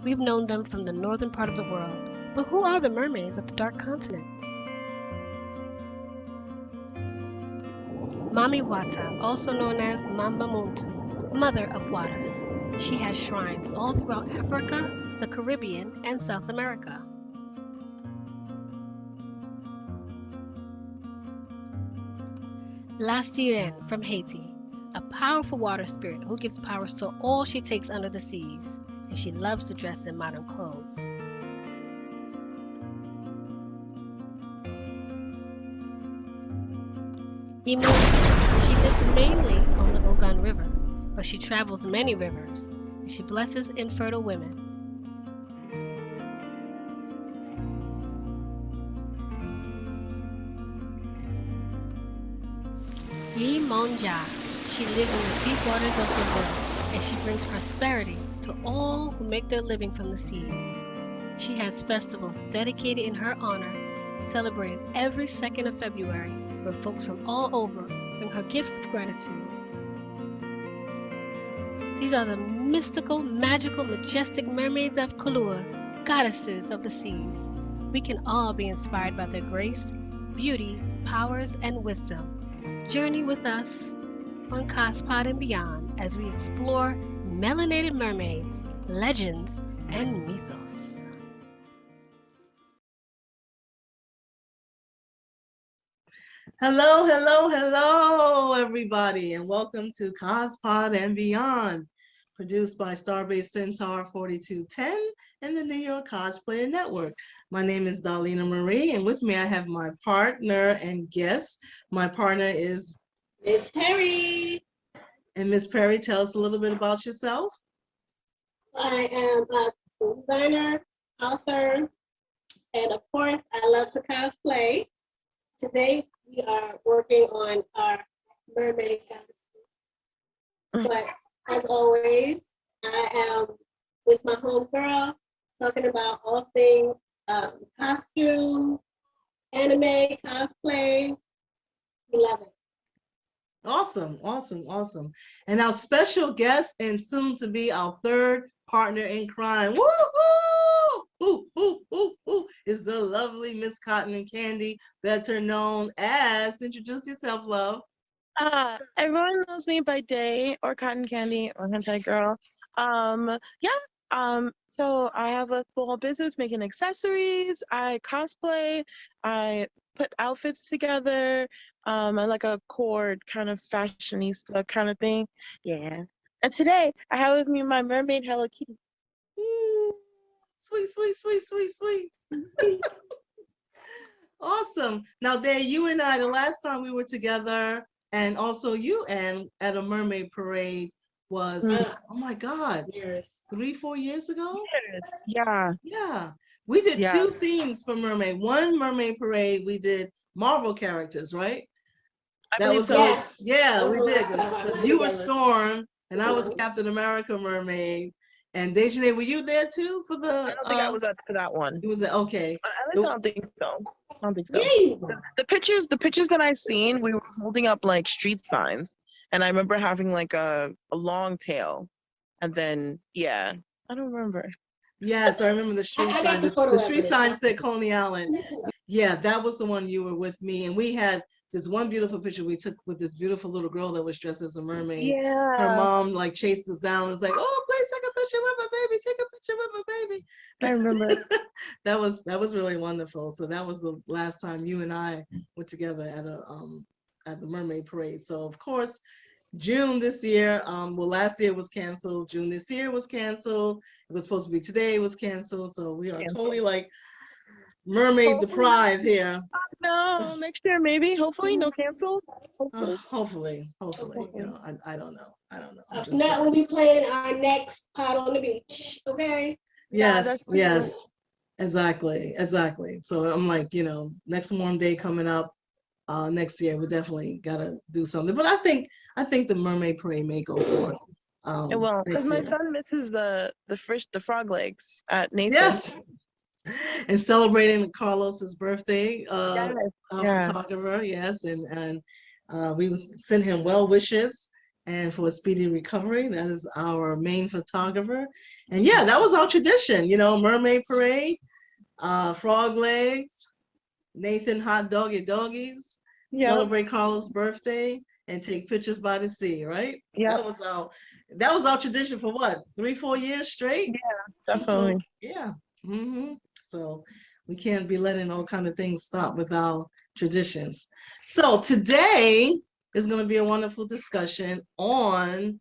We've known them from the northern part of the world, but who are the mermaids of the dark continents? Mami Wata, also known as Mamba Muntu, Mother of Waters. She has shrines all throughout Africa, the Caribbean, and South America. La Sirène from Haiti, a powerful water spirit who gives powers to all she takes under the seas, and she loves to dress in modern clothes. Imu, she lives mainly on the Ogun River, but she travels many rivers, and she blesses infertile women. Yi Monja, she lives in the deep waters of Brazil, and she brings prosperity to all who make their living from the seas. She has festivals dedicated in her honor, celebrated every 2nd of February, where folks from all over bring her gifts of gratitude. These are the mystical, magical, majestic mermaids of Kulur, goddesses of the seas. We can all be inspired by their grace, beauty, powers, and wisdom. Journey with us on Cospod and Beyond as we explore melanated mermaids, legends, and mythos. Hello, everybody, and welcome to Cospod and Beyond, produced by Starbase Centaur 4210 and the New York Cosplayer Network. My name is Darlena Marie, and with me I have my partner and guest. My partner is Mizz Perry. And Mizz Perry, tell us a little bit about yourself. I am a designer, author, and of course, I love to cosplay. Today, we are working on our mermaid costume. But as always, I am with my homegirl talking about all things costume, anime, cosplay. We love it. Awesome. And our special guest and soon to be our third partner in crime, is the lovely Miss Cotton and Candy, better known as, introduce yourself, love. Everyone knows me by day or Cotton Candy or Hentai Girl. So I have a small business making accessories. I cosplay. I put outfits together. I like a cord kind of fashionista kind of thing. Yeah. And today I have with me my mermaid Hello Kitty. Ooh, sweet. Awesome. Now, Day, you and I, the last time we were together, and also you and at a mermaid parade was, oh my God, 3-4 years ago? Years. Yeah. We did 2 themes for mermaid. One mermaid parade, we did Marvel characters, right? That was yes. Yeah, we did. Because you were Storm and I was Captain America mermaid. And Dejanay, were you there too for the? I don't think I was up for that one. It was okay. At least I don't think so. The pictures that I've seen, we were holding up like street signs, and I remember having like a long tail, and then I don't remember. Yes, I remember the street signs. The street signs said Coney Island. Yeah, that was the one you were with me, and we had this one beautiful picture we took with this beautiful little girl that was dressed as a mermaid. Yeah. Her mom like chased us down and was like, "Oh, please take a picture with my baby. Take a picture with my baby." I remember. that was really wonderful. So that was the last time you and I were together at the mermaid parade. So of course, June this year, last year was canceled. June this year was canceled. It was supposed to be today, was canceled. So we are totally like mermaid deprived here. No, next year maybe. Hopefully, no cancel. Hopefully. You know, I don't know. If not, we'll be playing our next pot on the beach. Okay. Yes. Exactly. So I'm like, you know, next warm day coming up. Next year we definitely gotta do something. But I think the mermaid parade may go forth. It will, because my son misses the frog legs at Nathan's. Yes. And celebrating Carlos's birthday, photographer, yes, and we sent him well wishes, and for a speedy recovery. That is our main photographer. And yeah, that was our tradition, you know, mermaid parade, frog legs, Nathan hot doggy doggies, Yep. celebrate Carlos' birthday, and take pictures by the sea, right? Yep. That was our tradition for what, 3-4 years straight? Definitely. So, yeah. So we can't be letting all kind of things stop with our traditions. So today is going to be a wonderful discussion on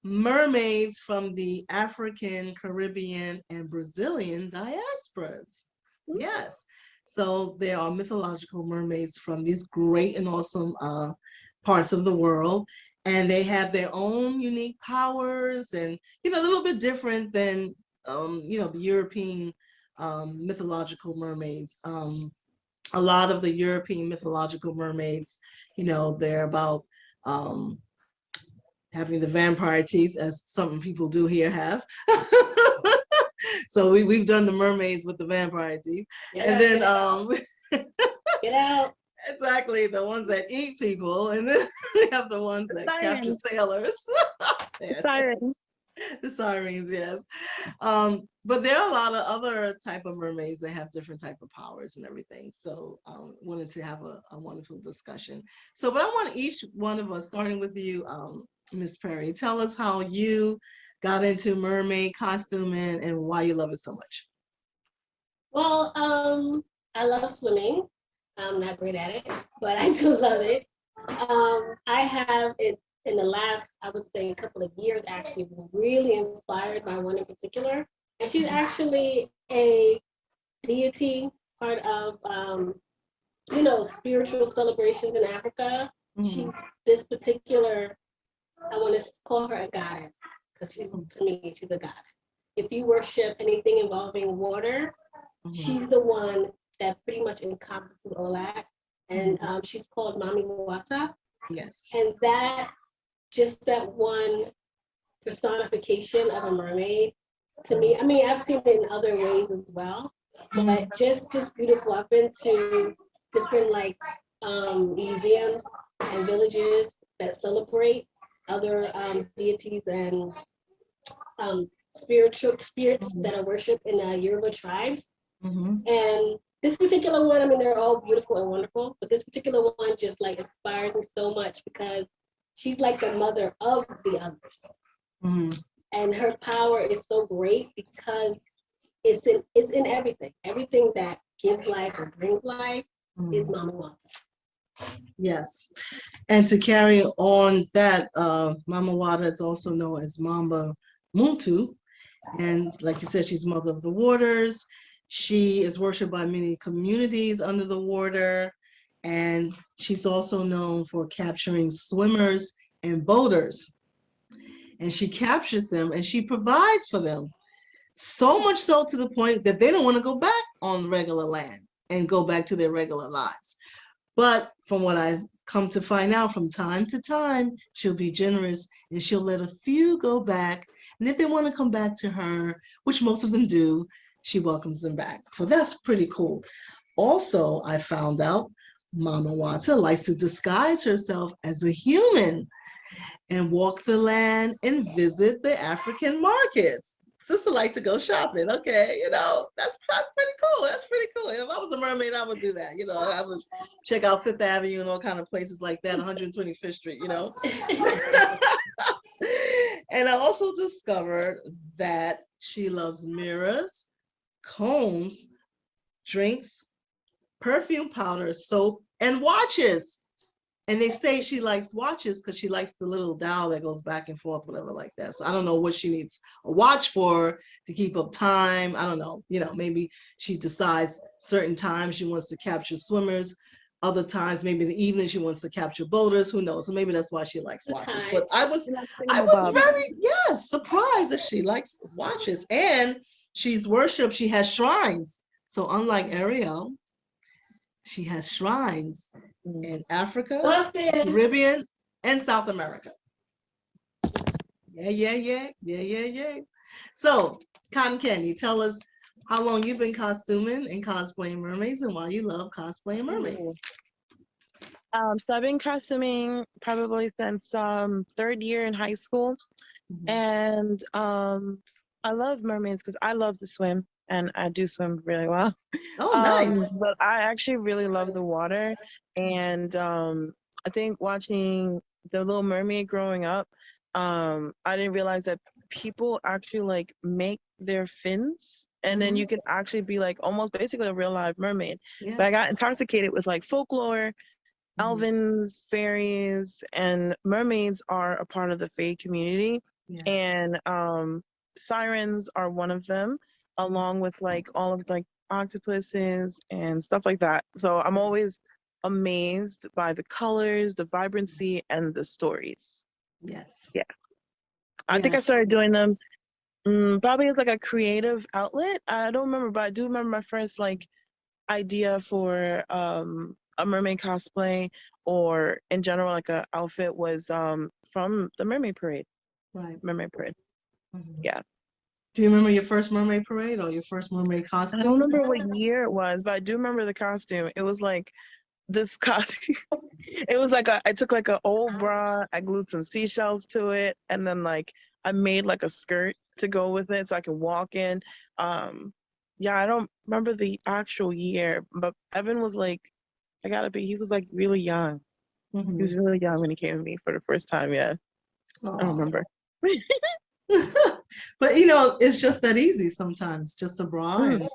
mermaids from the African, Caribbean, and Brazilian diasporas. Yes. So there are mythological mermaids from these great and awesome parts of the world, and they have their own unique powers, and a little bit different than the European mythological mermaids. A lot of the European mythological mermaids, they're about having the vampire teeth, as some people do here have. So we've done the mermaids with the vampire teeth. And then get out. Exactly, the ones that eat people, and then we have the ones that capture sailors. Sirens. The sirens, yes. But there are a lot of other type of mermaids that have different type of powers and everything. So wanted to have a wonderful discussion. So, but I want each one of us, starting with you, Mizz Perry, tell us how you got into mermaid costuming and why you love it so much. Well, I love swimming. I'm not great at it, but I do love it. I have it in the last, I would say, a couple of years, actually, been really inspired by one in particular. And she's actually a deity, part of, spiritual celebrations in Africa. She's this particular, I want to call her a goddess, because to me, she's a goddess. If you worship anything involving water, she's the one that pretty much encompasses all that. And she's called Mami Wata. Yes. And that one personification of a mermaid, to me, I mean, I've seen it in other ways as well, but just beautiful. I've been to different museums and villages that celebrate other deities and spiritual spirits that are worshipped in the Yoruba tribes. And this particular one, I mean, they're all beautiful and wonderful, but this particular one just inspired me so much because she's like the mother of the others. And her power is so great because it's in everything. Everything that gives life or brings life is Mama Wata. Yes. And to carry on that, Mama Wata is also known as Mamba Muntu. And like you said, she's mother of the waters. She is worshipped by many communities under the water, and she's also known for capturing swimmers and boaters. And she captures them and she provides for them, so much so to the point that they don't want to go back on regular land and go back to their regular lives. But from what I come to find out, from time to time, she'll be generous and she'll let a few go back. And if they want to come back to her, which most of them do, she welcomes them back. So that's pretty cool. Also, I found out Mama Wata likes to disguise herself as a human and walk the land and visit the African markets. Sister like to go shopping. Okay, that's pretty cool. That's pretty cool. If I was a mermaid, I would do that. I would check out Fifth Avenue and all kind of places like that, 125th Street, And I also discovered that she loves mirrors, combs, drinks, perfume powder, soap, and watches. And they say she likes watches because she likes the little dial that goes back and forth, whatever like that. So I don't know what she needs a watch for, to keep up time. I don't know. Maybe she decides certain times she wants to capture swimmers. Other times, maybe in the evening, she wants to capture boaters. Who knows? So maybe that's why she likes watches. But I was very, surprised that she likes watches. And she's worshipped. She has shrines. So unlike Ariel, she has shrines in Africa, Caribbean, and South America. Yeah. So, Cotton Candy, tell us how long you've been costuming and cosplaying mermaids and why you love cosplaying mermaids. So I've been costuming probably since third year in high school, Mhm. and I love mermaids because I love to swim, and I do swim really well. Oh, nice. But I actually really love the water, and I think watching The Little Mermaid growing up, I didn't realize that people actually like make their fins, and then Mhm. you can actually be like almost basically a real live mermaid. But I Yes. got intoxicated with like folklore, Mhm. elvins, fairies, and mermaids are a part of the fae community, Yes. and sirens are one of them, along with like all of like octopuses and stuff like that. So I'm always amazed by the colors, the vibrancy, and the stories. Yes. Yeah, I think I Yes. started doing them probably as like a creative outlet. I don't remember, but I do remember my first like idea for a mermaid cosplay or in general like a outfit was from the Right. mermaid parade. Mhm. Yeah, Do you remember your first mermaid parade or your first mermaid I don't costume? remember what year it was, but I do remember the costume. It was like this costume. It was like I took like an old bra, I glued some seashells to it, and then like I made like a skirt to go with it so I could walk in. um yeah, I don't remember the actual year, but Evan was like, he was like really young. He was Mhm. really young when he came to me for the first time. Yeah, I don't Oh. remember. But it's just that easy sometimes. Just a bra Mm, and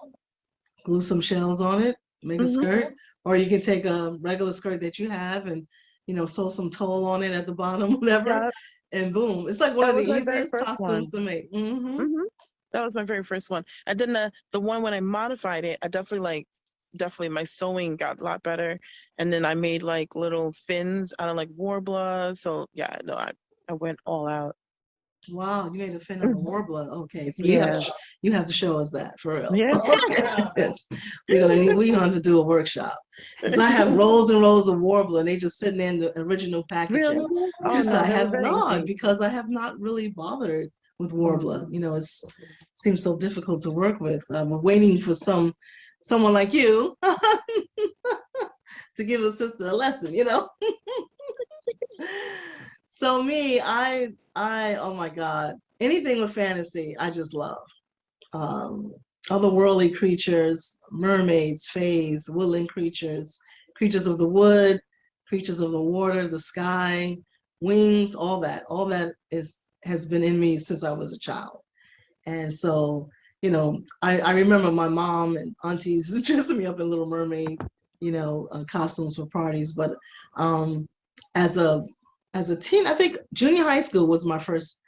glue some shells on it, make a mm-hmm. skirt, or you can take a regular skirt that you have and sew some tulle on it at the bottom, whatever, Yeah, and boom. It's like one that of the was my very easiest first costumes one. to make. Hmm. Hmm. That was my very first one. And then the one when I modified it, I definitely my sewing got a lot better. And then I made like little fins out of like warbler. So yeah, no, I went all out. Wow, you made a fin out of Mhm. warbler. Okay, so Yeah. you have to show us that for real. Yeah. Yes, we're gonna have to do a workshop because I have rolls and rolls of warbler and they just sitting in the original packaging. Really? Oh Yes, I no, they were have very not easy. because I have not really bothered with Mm. warbler. It's seems so difficult to work with. We're waiting for someone like you to give a sister a lesson. So me, oh my God, anything with fantasy, I just love. Um, Otherworldly creatures, mermaids, fays, woodland creatures, creatures of the wood, creatures of the water, the sky, wings, all that has been in me since I was a child. And so, I remember my mom and aunties dressing me up in Little Mermaid, costumes for parties. But um, as a as a teen, I think junior high school was my first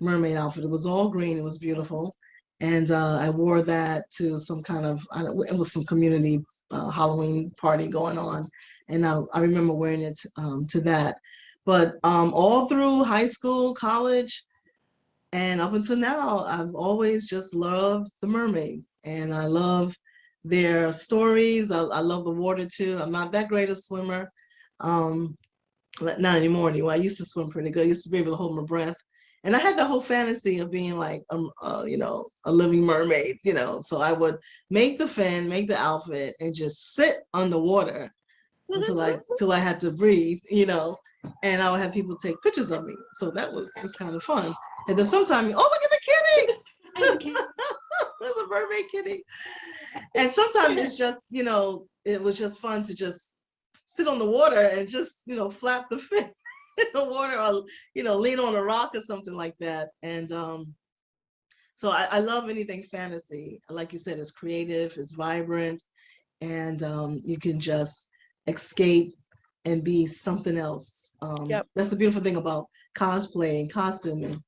mermaid outfit. It was all green. It was beautiful, and I wore that to some kind of it was some community Halloween party going on, and I remember wearing it to that. But all through high school, college, and up until now, I've always just loved the mermaids and I love their stories. I love the water too. I'm not that great a swimmer. Um, Not anymore anyway. I used to swim pretty good. I used to be able to hold my breath. And I had the whole fantasy of being like, a living mermaid. So I would make the fin, make the outfit, and just sit underwater till I had to breathe. And I would have people take pictures of me. So that was just kind of fun. And then sometimes, oh, look at the kitty! There's a mermaid kitty. And sometimes it's just, it was just fun to just sit on the water and just, flap the fin in the water or, lean on a rock or something like that. And so I love anything fantasy. Like you said, it's creative, it's vibrant, and you can just escape and be something else. Yep. That's the beautiful thing about cosplay and costuming.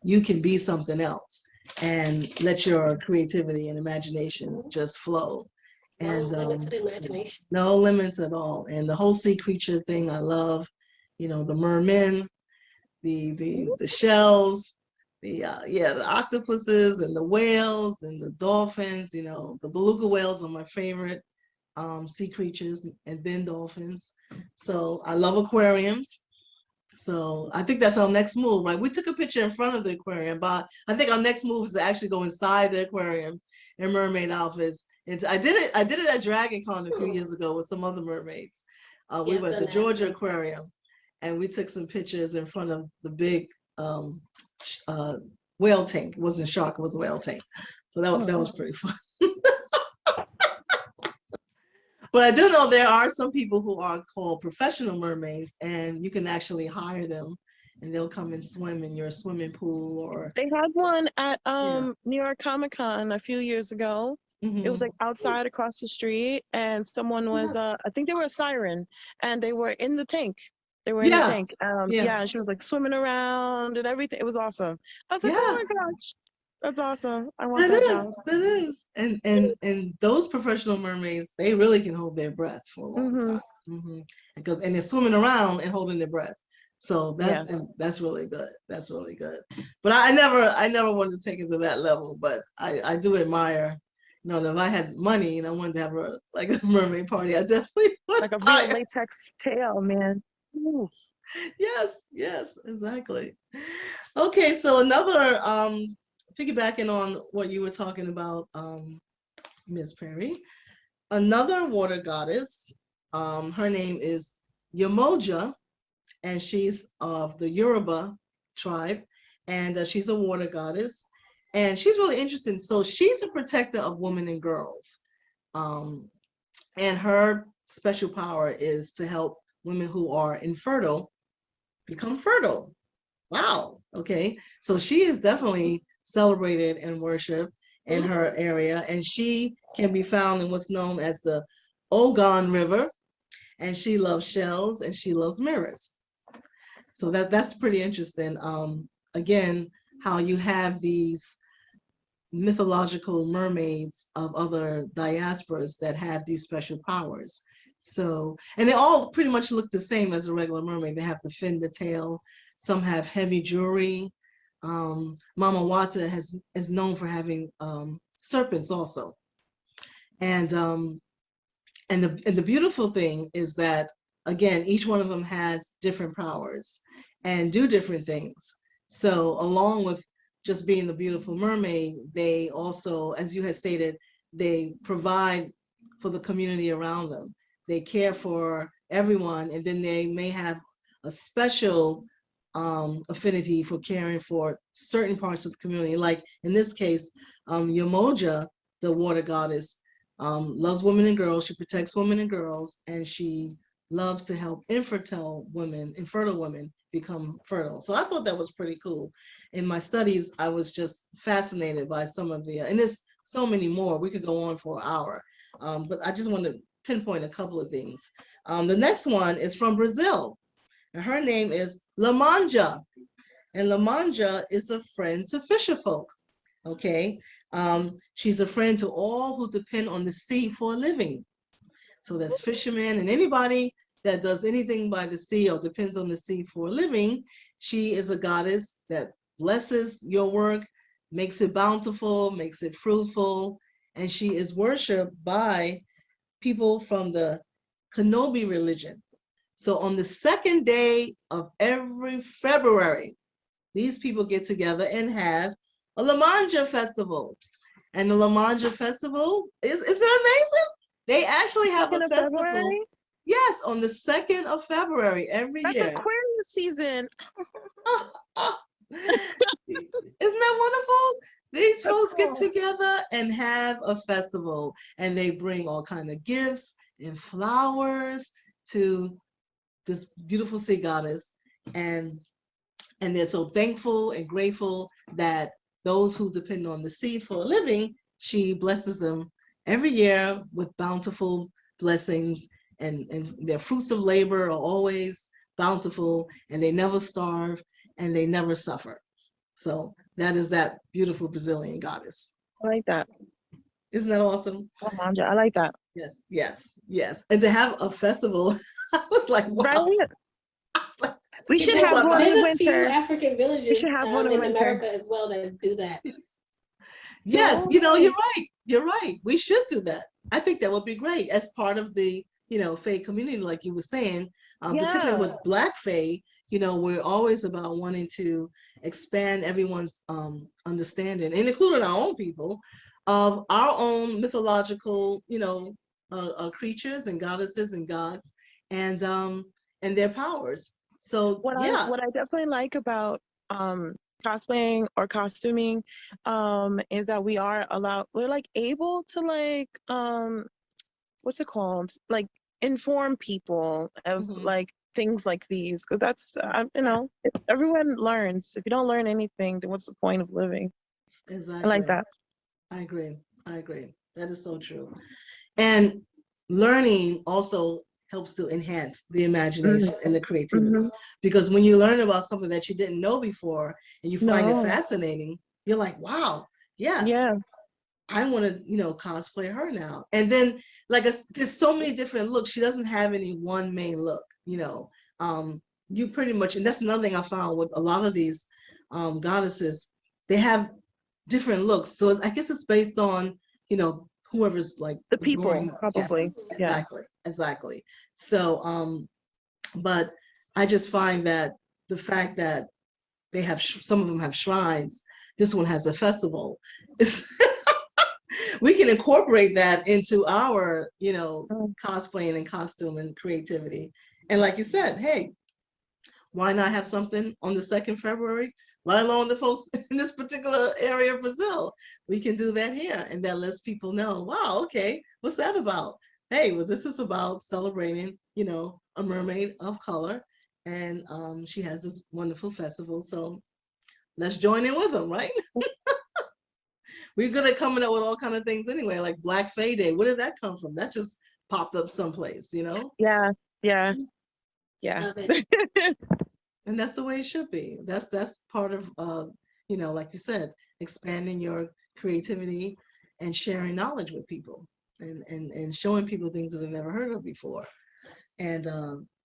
You can be something else and let your creativity and imagination just flow. No And limits to the imagination. no limits at all. And the whole sea creature thing, I love. The mermen, the shells, the octopuses and the whales and the dolphins. The beluga whales are my favorite sea creatures, and then dolphins. So I love aquariums. So I think that's our next move, right? We took a picture in front of the aquarium, but I think our next move is to actually go inside the aquarium in mermaid outfits. And I did it at Dragon Con a few years ago with some other mermaids. We Yeah, were I've at the done that. Georgia Aquarium, and we took some pictures in front of the big whale tank. It wasn't shark, it was a whale tank. So that was pretty fun. But I do know there are some people who are called professional mermaids, and you can actually hire them, and they'll come and swim in your swimming pool or. They had one at Yeah. New York Comic Con a few years ago. It was Mhm. like outside across the street, and someone was I think they were a siren, and they were in the tank. They were in the Yeah, tank. yeah, Yeah, and she was like swimming around and everything. It was awesome. I was like, oh yeah. my gosh, that's awesome. I want That that is, job. that is. And those professional mermaids, they really can hold their breath for a long Hmm. time. And they're swimming around and holding their breath. So Yeah. that's really good. That's really good. But I never wanted to take it to that level. But I do admire. If I had money and I wanted to have a mermaid party, I definitely would Like a real hire. latex tail, man. Ooh. Yes, yes, exactly. Okay, so another piggybacking on what you were talking about, Ms. Perry, another water goddess, her name is Yamoja, and she's of the Yoruba tribe, and she's a water goddess, and she's really interesting. So she's a protector of women and girls, and her special power is to help women who are infertile become fertile. Wow. Okay. So she is definitely celebrated and worshiped in her area, and she can be found in what's known as the Ogon River, and she loves shells and she loves mirrors. So that's pretty interesting. Again, how you have these mythological mermaids of other diasporas that have these special powers. So, and they all pretty much look the same as a regular mermaid. They have the fin, the tail. Some have heavy jewelry. Mama Wata is known for having serpents also. And the beautiful thing is that, again, each one of them has different powers and do different things. So along with just being the beautiful mermaid, they also, as you had stated, they provide for the community around them. They care for everyone, and then they may have a special affinity for caring for certain parts of the community. Like in this case, Yamoja, the water goddess, loves women and girls. She protects women and girls, and she loves to help infertile women become fertile. So I thought that was pretty cool. In my studies, I was just fascinated by some of and there's so many more. We could go on for an hour, but I just want to pinpoint a couple of things. The next one is from Brazil, and her name is La Manja, and La Manja is a friend to fisher folk. Okay, she's a friend to all who depend on the sea for a living. So that's fishermen and anybody that does anything by the sea or depends on the sea for a living. She is a goddess that blesses your work, makes it bountiful, makes it fruitful, and she is worshipped by people from the Kanobi religion. So on the second day of every February, these people get together and have a La Manja festival. And the La Manja festival isn't that amazing? They actually have a 2nd of festival. February? Yes, on the 2nd of February every That's year. Aquarius season. Isn't that wonderful? These That's folks get cool. together and have a festival, and they bring all kind of gifts and flowers to this beautiful sea goddess, and they're so thankful and grateful that those who depend on the sea for a living, she blesses them every year with bountiful blessings, and their fruits of labor are always bountiful, and they never starve and they never suffer. So that is that beautiful Brazilian goddess. I like that. Isn't that awesome? Oh, Manja, I like that. Yes, yes, yes. And to have a festival, I was like, wow. Right? I was like, We should have one There's in a few winter. African villages should have one in in winter. America as well that do that. yes. Yes, No. you're right. You're right. We should do that. I think that would be great as part of the, Fae community, like you were saying, particularly with Black Fae. We're always about wanting to expand everyone's understanding, and including our own people, of our own mythological, creatures and goddesses and gods, and their powers. So yeah. What I definitely like about cosplaying or costuming is that we're like able to like what's it called, like inform people of like things like these, because that's you know, if everyone learns. If you don't learn anything, then what's the point of living? Exactly. I like that. I agree. That is so true. And learning also helps to enhance the imagination and the creativity. Because when you learn about something that you didn't know before and you find it fascinating, you're like, wow, yes. Yeah. I want to, you know, cosplay her now. And then, like, there's so many different looks. She doesn't have any one main look, you know. You pretty much, and that's another thing I found with a lot of these goddesses, they have different looks. So I guess it's based on, you know, whoever's like the people, drawing. probably. Yes, exactly. So, but I just find that the fact that they have, some of them have shrines, this one has a festival. We can incorporate that into our, you know, cosplaying and costume and creativity. And like you said, hey, why not have something on the 2nd February? Let alone the folks in this particular area of Brazil. We can do that here. And that lets people know, wow, okay, what's that about? Hey, well, this is about celebrating, you know, a mermaid of color. And she has this wonderful festival. So let's join in with them, right? We're good at coming up with all kind of things anyway, like Black Fae Day. Where did that come from? That just popped up someplace, you know? Yeah. And that's the way it should be. That's part of, you know, like you said, expanding your creativity and sharing knowledge with people and showing people things that they've never heard of before. And,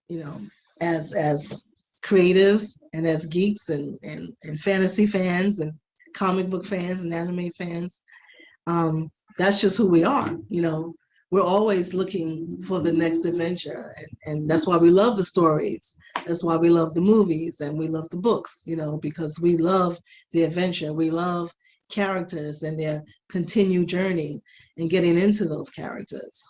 you know, as creatives and as geeks and fantasy fans and comic book fans and anime fans, that's just who we are. You know, we're always looking for the next adventure, and that's why we love the stories. That's why we love the movies and we love the books, you know, because we love the adventure. We love characters and their continued journey and getting into those characters.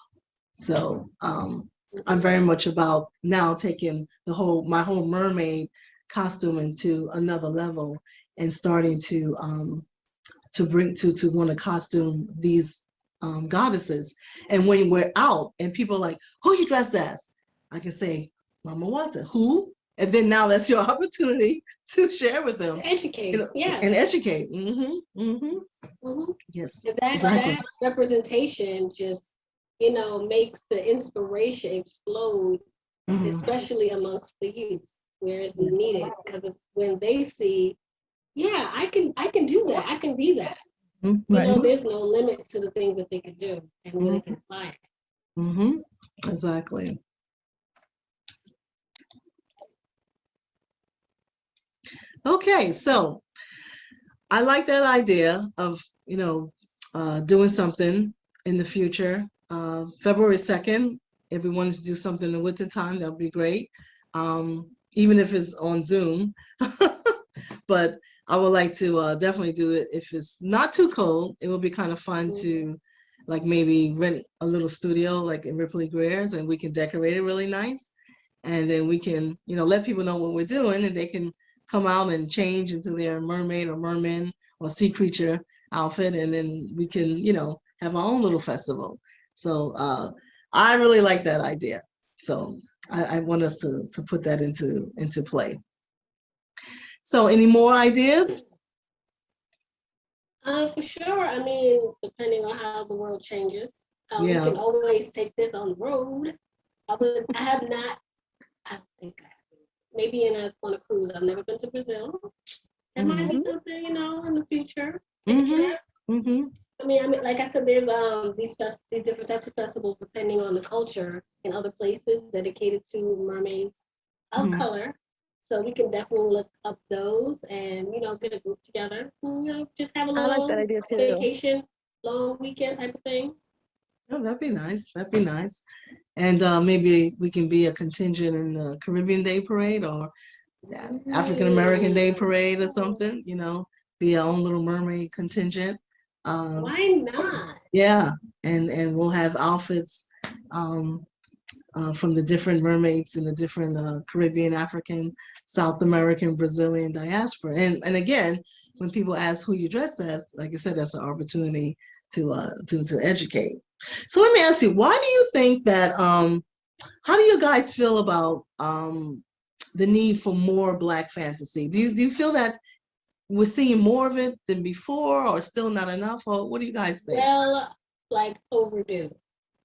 So I'm very much about now taking my whole mermaid costume into another level and starting to want to costume these goddesses. And when we're out and people are like, who you dressed as? I can say, Mama Wata. Who? And then now that's your opportunity to share with them. Educate, you know, yeah. And educate. Yes, and that representation just, you know, makes the inspiration explode, especially amongst the youth, where it's needed. Because when they see, yeah, I can do that. I can be that. You know, there's no limit to the things that they can do and when they can apply it. Exactly. Okay, so I like that idea of, you know, doing something in the future. February 2nd, if we wanted to do something in the winter time, that would be great. Even if it's on Zoom. But I would like to definitely do it if it's not too cold. It would be kind of fun to like maybe rent a little studio like in Ripley Greer's, and we can decorate it really nice. And then we can, you know, let people know what we're doing, and they can come out and change into their mermaid or merman or sea creature outfit. And then we can, you know, have our own little festival. So I really like that idea. So I want us to put that into play. So any more ideas? For sure. I mean, depending on how the world changes, we can always take this on the road. I have not, I think I have, maybe on a cruise. I've never been to Brazil. That might be something, you know, in the future. I mean, like I said, there's these different types of festivals depending on the culture in other places dedicated to mermaids of color. So we can definitely look up those and, you know, get a group together. And, you know, just have a little vacation, long weekend type of thing. Oh, that'd be nice. That'd be nice. And maybe we can be a contingent in the Caribbean Day Parade or African American Day Parade or something, you know, be our own little mermaid contingent. Why not? Yeah, and we'll have outfits from the different mermaids in the different Caribbean, African, South American, Brazilian diaspora. And again, when people ask who you dress as, like I said, that's an opportunity to educate. So let me ask you, why do you think that, how do you guys feel about the need for more Black fantasy? Do you feel that we're seeing more of it than before, or still not enough? Or what do you guys think? Well, like overdue,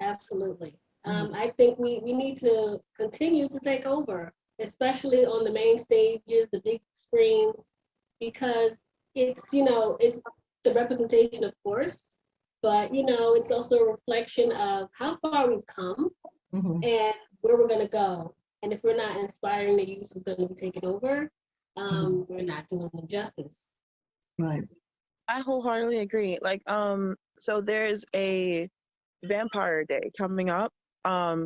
absolutely. I think we need to continue to take over, especially on the main stages, the big screens, because it's, it's the representation, of course, but, it's also a reflection of how far we've come and where we're going to go. And if we're not inspiring the youth who's going to be taking over, we're not doing them justice. Right. I wholeheartedly agree. Like, so there's a Vampire Day coming up,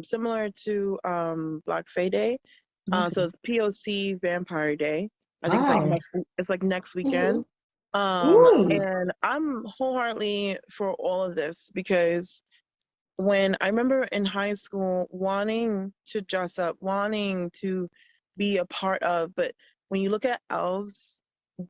similar to Black Fae Day. So it's POC Vampire Day. I think it's like next weekend. And I'm wholeheartedly for all of this, because when I remember in high school wanting to dress up, wanting to be a part of, but when you look at elves,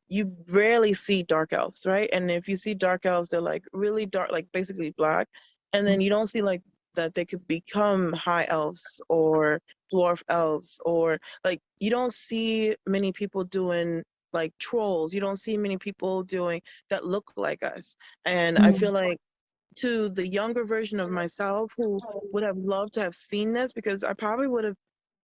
you rarely see dark elves, right? And if you see dark elves, they're like really dark, like basically black. And then you don't see like that they could become high elves or dwarf elves, or like you don't see many people doing like trolls. You don't see many people doing that look like us. And I feel like to the younger version of myself who would have loved to have seen this, because I probably would have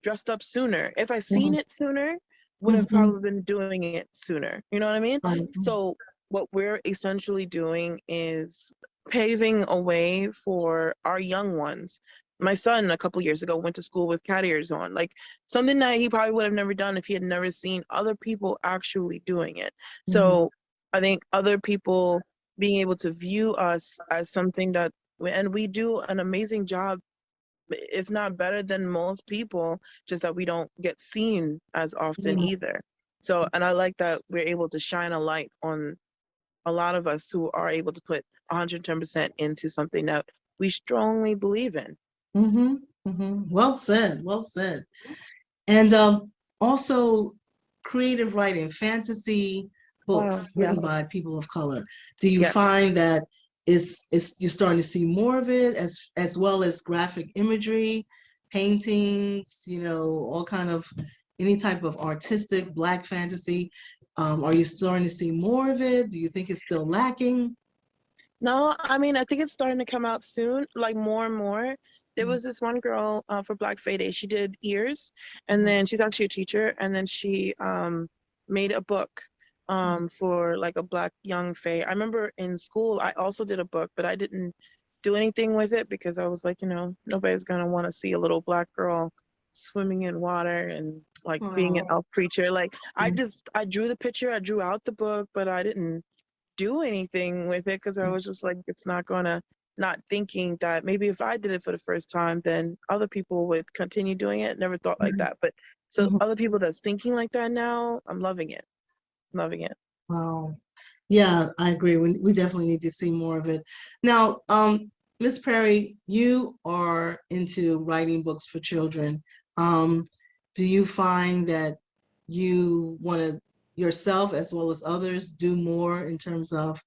dressed up sooner. If I seen it sooner, would have probably been doing it sooner. You know what I mean? So what we're essentially doing is paving a way for our young ones. My son a couple years ago went to school with cat ears on, like something that he probably would have never done if he had never seen other people actually doing it. So I think other people being able to view us as something that, and we do an amazing job, if not better than most people, just that we don't get seen as often either. So, and I like that we're able to shine a light on a lot of us who are able to put 110% into something that we strongly believe in. Well said, well said. And also creative writing, fantasy books written by people of color. Do you find that you're starting to see more of it, as well as graphic imagery, paintings, all kind of any type of artistic Black fantasy? Are you starting to see more of it? Do you think it's still lacking? No, I mean, I think it's starting to come out soon, like more and more. There was this one girl for Black Fae Day. She did ears, and then she's actually a teacher, and then she made a book for like a Black young Fae. I remember in school, I also did a book, but I didn't do anything with it because I was like, nobody's gonna want to see a little Black girl swimming in water and like being an elf creature. Like I drew the picture, I drew out the book, but I didn't do anything with it because I was just like, it's not gonna, not thinking that maybe if I did it for the first time, then other people would continue doing it. Never thought like that. But so other people that's thinking like that now, I'm loving it. Loving it. Wow. Yeah, I agree. We definitely need to see more of it. Now, Mizz Perry, you are into writing books for children. Do you find that you want to yourself as well as others do more in terms of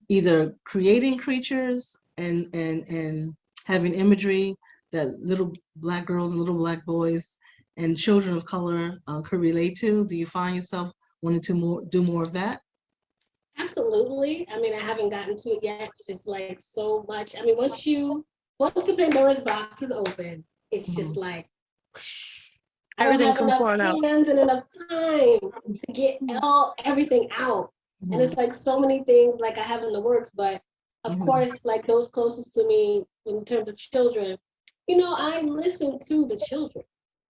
either creating creatures and having imagery that little Black girls and little Black boys and children of color could relate to? Do you find yourself wanting to do more of that? Absolutely. I mean, I haven't gotten to it yet. It's just like so much. I mean, once the Pandora's box is open, it's just like I don't have enough hands and enough time to get everything out. And it's like so many things like I have in the works, but of course, like those closest to me in terms of children, I listen to the children.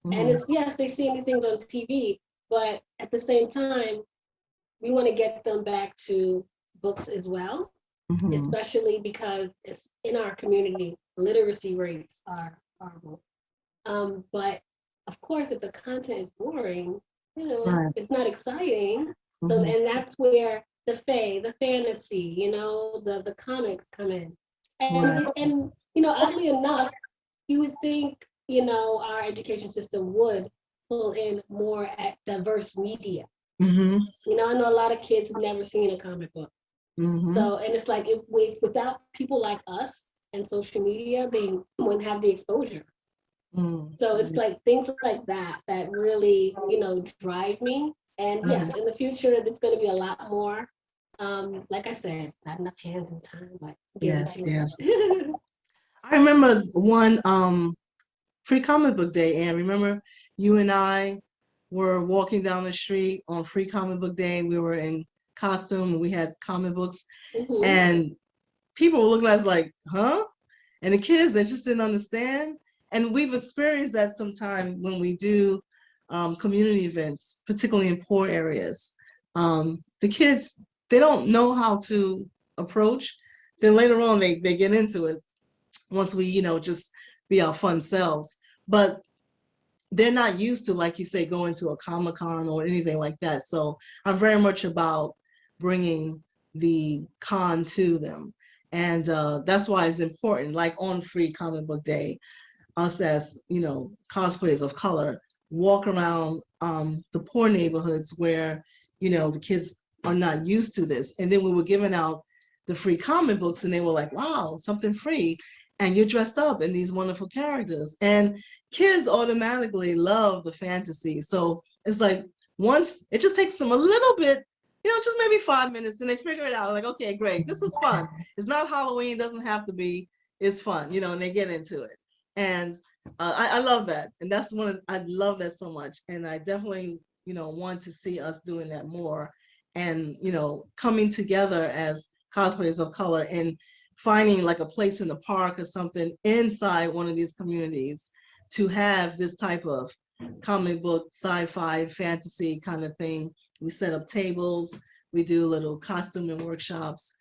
And it's, yes, they see these things on TV, but at the same time, we want to get them back to books as well, especially because it's in our community, literacy rates are horrible. But of course, if the content is boring, it's not exciting. So, and that's where the fae, the fantasy, the comics come in. And oddly enough, you would think, you know, our education system would pull in more at diverse media. Mm-hmm. You know, I know a lot of kids who've never seen a comic book. Mm-hmm. So, and it's like without people like us and social media, they wouldn't have the exposure. Mm-hmm. So it's like things like that that really, you know, drive me. And yes, in the future, there's going to be a lot more. Like I said, not enough hands and time, but getting Yes, to yes. it. I remember one free comic book day, and remember you and I were walking down the street on free comic book day. We were in costume and we had comic books, Mhm. and people were looking at us like, huh? And the kids, they just didn't understand. And we've experienced that sometime when we do community events, particularly in poor areas. The kids, they don't know how to approach. Then later on, they get into it once we, you know, just be our fun selves. But they're not used to, like you say, going to a Comic-Con or anything like that. So I'm very much about bringing the con to them. And that's why it's important, like on Free Comic Book Day, us as, you know, cosplayers of color, walk around the poor neighborhoods where, you know, the kids are not used to this. And then we were giving out the free comic books and they were like, wow, something free. And you're dressed up in these wonderful characters. And kids automatically love the fantasy. So it's like once, it just takes them a little bit, you know, just maybe 5 minutes, and they figure it out. Like, okay, great, this is fun. It's not Halloween, doesn't have to be, it's fun, you know, and they get into it. And I love that. And that's I love that so much. And I definitely, you know, want to see us doing that more and, you know, coming together as cosplayers of color and finding like a place in the park or something inside one of these communities to have this type of comic book, sci-fi, fantasy kind of thing. We set up tables, we do little costuming workshops.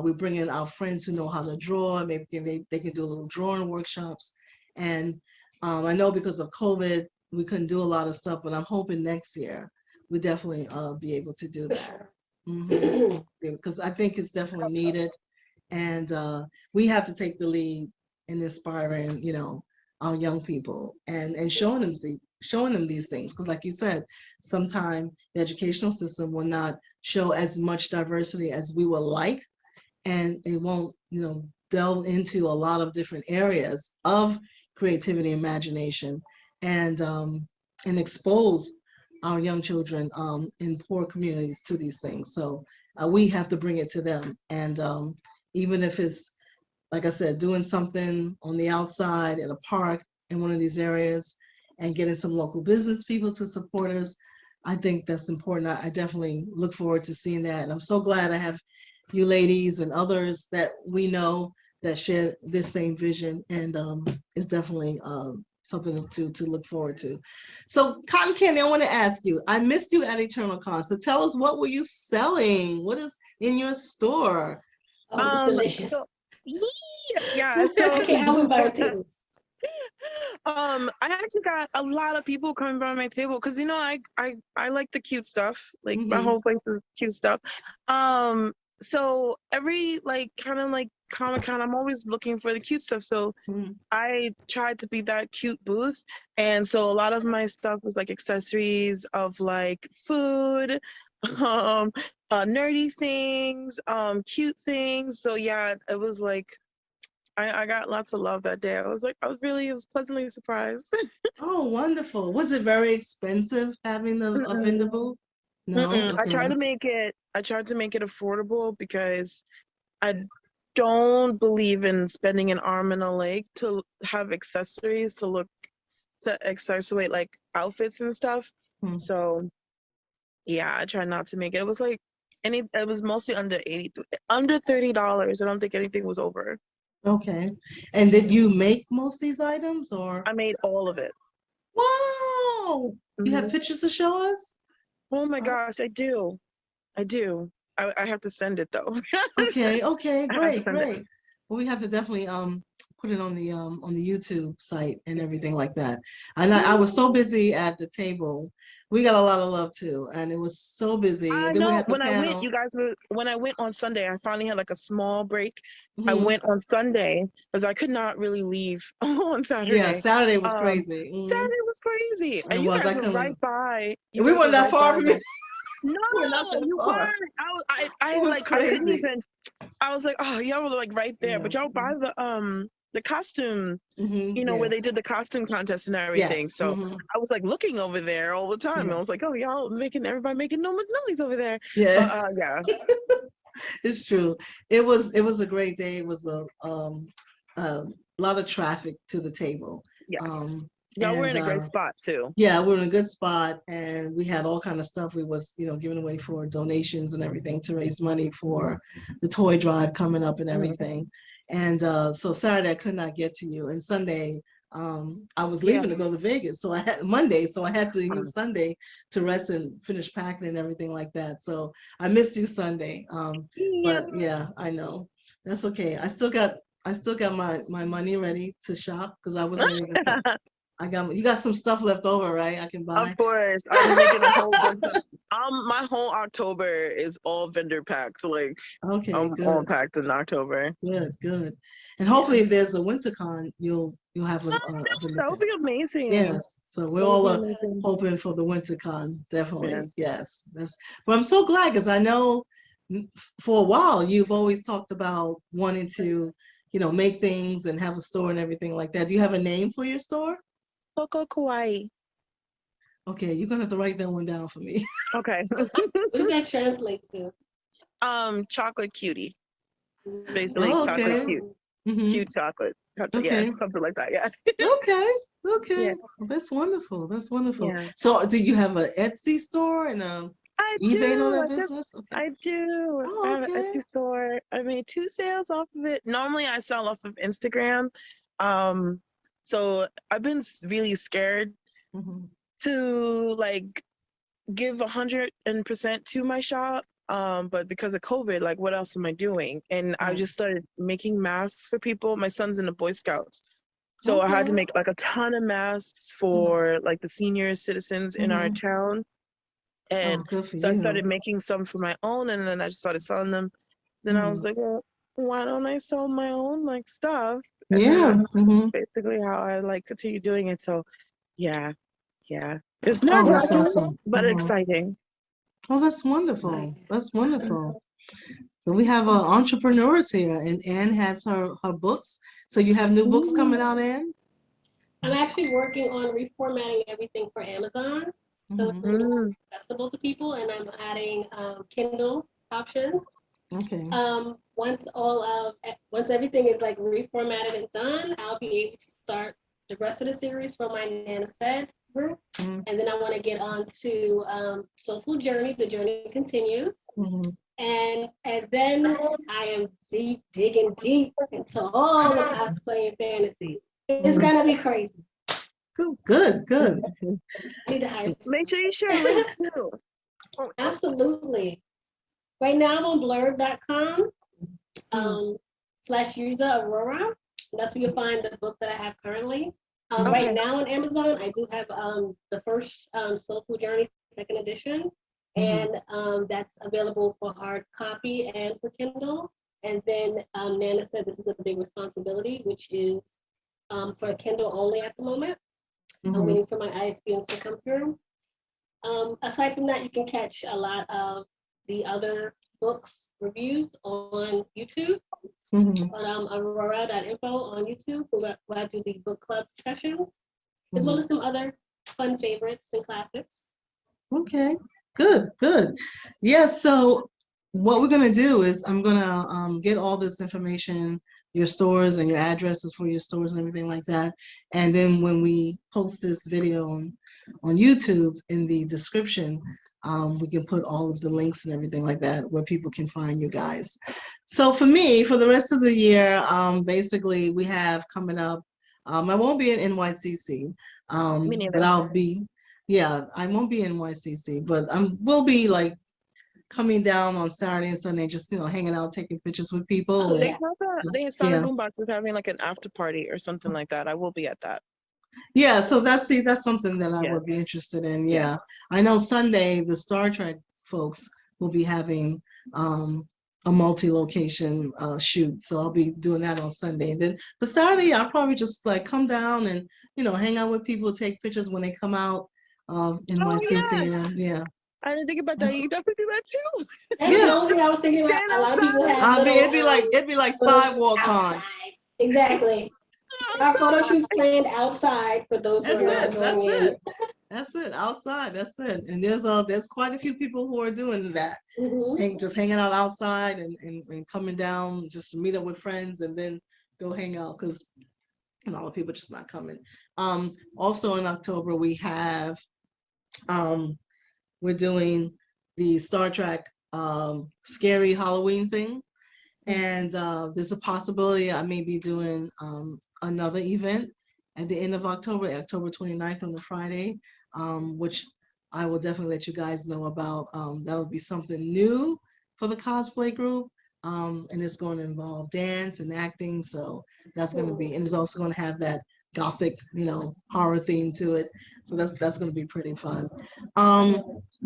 We bring in our friends who know how to draw. Maybe they can do little drawing workshops. And I know because of COVID, we couldn't do a lot of stuff, but I'm hoping next year we definitely be able to do that. Because I think it's definitely needed. And we have to take the lead in inspiring, you know, our young people and showing them these things. Because like you said, sometimes the educational system will not show as much diversity as we would like, and it won't, you know, delve into a lot of different areas of creativity, imagination, and expose our young children in poor communities to these things. So we have to bring it to them. And even if it's, like I said, doing something on the outside in a park in one of these areas and getting some local business people to support us, I think that's important. I definitely look forward to seeing that. And I'm so glad I have you ladies and others that we know that share this same vision, and it's definitely something to look forward to. So Cotton Candy, I want to ask you, I missed you at Eternal Con, so tell us, what were you selling? What is in your store? Oh, it's delicious. So, yeah, so I can't buy tables. I actually got a lot of people coming by my table because, you know, I like the cute stuff. Like my whole place is cute stuff. So every like kind of like Comic-Con, I'm always looking for the cute stuff. So I tried to be that cute booth, and so a lot of my stuff was like accessories of like food, nerdy things, cute things. So yeah, it was like I got lots of love that day. I was pleasantly surprised. Oh, wonderful. Was it very expensive having a vendor booth? No. Okay, I tried to make it affordable because I don't believe in spending an arm and a leg to have accessories to accentuate like outfits and stuff. So yeah, I tried not to make it. It was like it was mostly under $30. I don't think anything was over. Okay. And did you make most of these items, or? I made all of it. Wow. You have pictures to show us? Oh my gosh, I do. I have to send it though. Okay, I have to great, send it. great. Well, we have to definitely put it on the YouTube site and everything like that. And I was so busy at the table. We got a lot of love too, and it was so busy. I And then we know had the when I went, panel. you guys were, when I went on Sunday, I finally had like a small break. I Mhm. went on Sunday because I could not really leave on Yeah, Saturday. Saturday was crazy. Saturday was crazy. It And you was. guys I were right couldn't. by. You We guys weren't were that right far by from the. you. No, We're not that you far. weren't. I It was like I couldn't crazy. even. I was like, oh, y'all were like right there, Yeah. but y'all by the costume, Mm-hmm. where they Yes. did the costume contest and everything. Yes. So I was like looking over there all the time. Yeah. I was like, oh, y'all making everybody making no noise over there. Yeah. But yeah. It's true. It was a great day. It was a lot of traffic to the table. Yes. Y'all were And in a great spot too. yeah, we're in a good spot, and we had all kind of stuff we was giving away for donations and everything to raise money for the toy drive coming up and everything. And so Saturday I could not get to you, and Sunday I was leaving to go to Vegas, so I had Monday, so I had to use Sunday to rest and finish packing and everything like that. So I missed you Sunday, but yeah, I know that's okay. I still got my money ready to shop because I was ready to. You got some stuff left over, right? I can buy. Of course, I'm making a whole bunch of. My whole October is all vendor packed. Like Okay, I'm all good, packed in October. good. And hopefully, if there's a winter con, you'll have a That would be amazing. yes. So we're That would all be amazing. hoping for the winter con, definitely. Yeah. Yes, but I'm so glad because I know for a while you've always talked about wanting to, make things and have a store and everything like that. Do you have a name for your store? Coco Kawaii. Okay, you're gonna have to write that one down for me. Okay. What does that translate to? Chocolate cutie. Basically, Oh, chocolate okay. cute. Mhm. Cute chocolate. Okay. Yeah, something like that. Yeah. Okay. Yeah. That's wonderful. That's wonderful. Yeah. So, do you have an Etsy store and I eBay and all do. that business? Okay. I do. I Oh, have an okay. Etsy store. I made 2 sales off of it. Normally, I sell off of Instagram. So I've been really scared Mhm. to like give 100% to my shop. But because of COVID, like what else am I doing? And I Right. just started making masks for people. My son's in the Boy Scouts. So I had to Okay. make like a ton of masks for like the senior citizens in our Mhm. town. And Oh, good for so I you. started making some for my own, and then I just started selling them. Then I was Mhm. like, well, why don't I sell my own like stuff? And then Yeah. that's Mhm. basically how I like continue doing it. So yeah. It's Oh, that's nerve-wracking, awesome. but Mhm. exciting. Oh, that's wonderful. That's wonderful. So we have entrepreneurs here, and Anne has her books. So you have new books coming out, Anne? I'm actually working on reformatting everything for Amazon, so it's a little more accessible to people, and I'm adding Kindle options. Okay. Once everything is like reformatted and done, I'll be able to start the rest of the series from my Nana Said group, Mhm. and then I want to get on to Soulful Journey. The journey continues. Mhm. And then I am digging deep into all the cosplay and fantasy. It's gonna be crazy. Good. I need to hire. Make sure you share links too. Absolutely. Right now I'm on blurb.com /user Aroara. That's where you'll find the book that I have currently. Right now on Amazon, I do have the first Soulful Journey second edition. And that's available for hard copy and for Kindle. And then Nana Said this is a big responsibility, which is for Kindle only at the moment. I'm waiting for my ISBNs to come through. Aside from that, you can catch a lot of the other books reviews on YouTube. On Aroara.info on YouTube, where I do the book club discussions, as well as some other fun favorites and classics. Okay, good. Yeah, so what we're gonna do is I'm gonna get all this information, your stores and your addresses for your stores and everything like that. And then when we post this video on YouTube, in the description, we can put all of the links and everything like that where people can find you guys. So for me, for the rest of the year, basically we have coming up, I won't be in NYCC, but I'll be, yeah, I won't be in NYCC, but we'll be like coming down on Saturday and Sunday, just hanging out, taking pictures with people. They And, have they Sonic Boombox is having like an after party or something like that. I will be at that. Yeah, so that's something that I would be interested in. Yeah. I know Sunday the Star Trek folks will be having a multi-location shoot, so I'll be doing that on Sunday. And then for Saturday, I'll probably just like come down and hang out with people, take pictures when they come out in my city. Yeah. I didn't think about that. You definitely do that too. That's the only thing I was thinking about. A lot of people have little, it'd be like sidewalk on. Exactly. Our photo shoots planned outside for those who are not going in. That's it, outside. That's it. And there's quite a few people who are doing that. Just hanging out outside and coming down just to meet up with friends and then go hang out because a lot of people just not coming. Also in October we have we're doing the Star Trek scary Halloween thing. And there's a possibility I may be doing another event at the end of October, October 29th on a Friday, which I will definitely let you guys know about. That'll be something new for the cosplay group. And it's going to involve dance and acting. So that's going to be, and it's also going to have that gothic, horror theme to it. So that's going to be pretty fun.